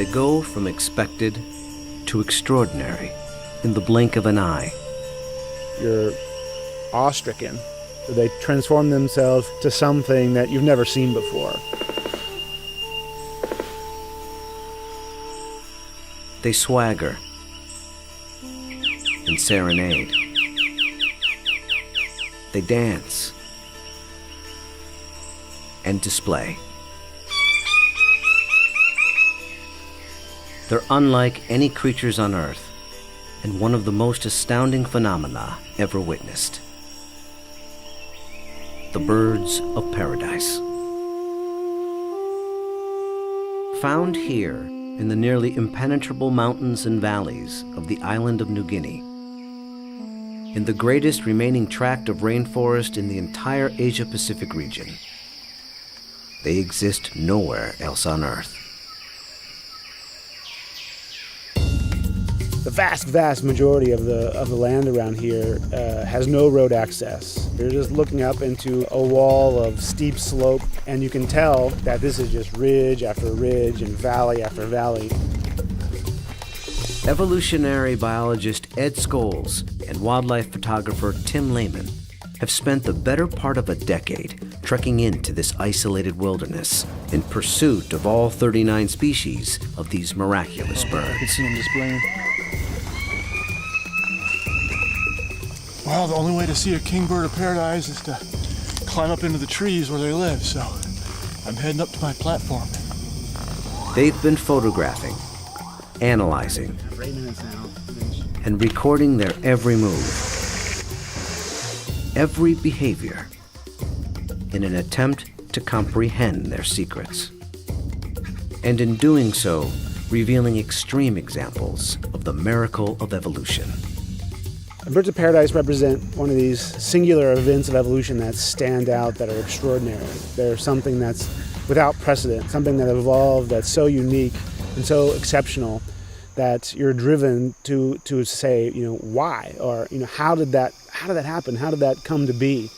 They go from expected to extraordinary in the blink of an eye. You're awestricken. They transform themselves to something that you've never seen before. They swagger and serenade. They dance and display. They're unlike any creatures on Earth, and one of the most astounding phenomena ever witnessed. The birds of paradise. Found here in the nearly impenetrable mountains and valleys of the island of New Guinea, in the greatest remaining tract of rainforest in the entire Asia-Pacific region. They exist nowhere else on Earth. The vast majority of the land around here has no road access. You're just looking up into a wall of steep slope, and you can tell that this is just ridge after ridge and valley after valley. Evolutionary biologist Ed Scholes and wildlife photographer Tim Lehman have spent the better part of a decade trekking into this isolated wilderness in pursuit of all 39 species of these miraculous birds. I can see them displaying. Well, the only way to see a kingbird of paradise is to climb up into the trees where they live, so I'm heading up to my platform. They've been photographing, analyzing, and recording their every move, every behavior, in an attempt to comprehend their secrets. And in doing so, revealing extreme examples of the miracle of evolution. Birds of paradise represent one of these singular events of evolution that stand out, that are extraordinary. They're something that's without precedent, something that evolved that's so unique and so exceptional that you're driven to say, why? Or, how did that happen? How did that come to be?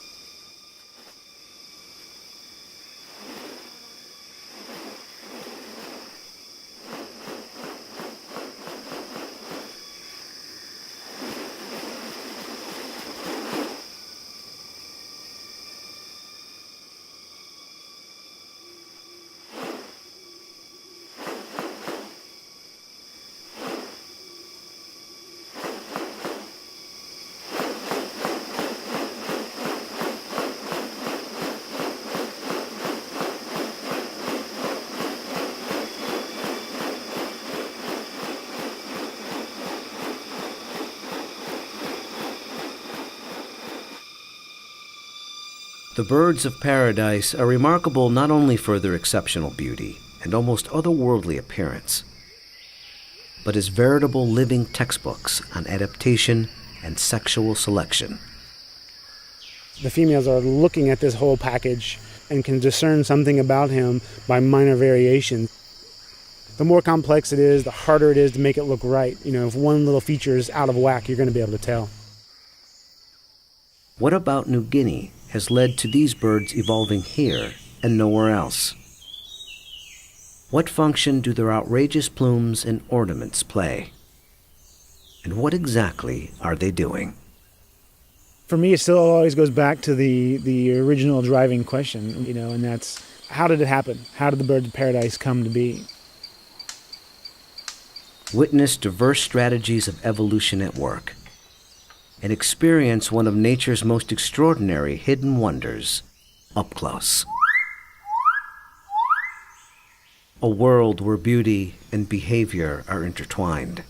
The birds of paradise are remarkable not only for their exceptional beauty and almost otherworldly appearance, but as veritable living textbooks on adaptation and sexual selection. The females are looking at this whole package and can discern something about him by minor variation. The more complex it is, the harder it is to make it look right. If one little feature is out of whack, you're going to be able to tell. What about New Guinea has led to these birds evolving here and nowhere else? What function do their outrageous plumes and ornaments play? And what exactly are they doing? For me, it still always goes back to the original driving question, and that's, how did it happen? How did the birds of paradise come to be? Witness diverse strategies of evolution at work, and experience one of nature's most extraordinary hidden wonders up close. A world where beauty and behavior are intertwined.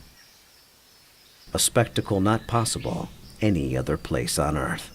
A spectacle not possible any other place on Earth.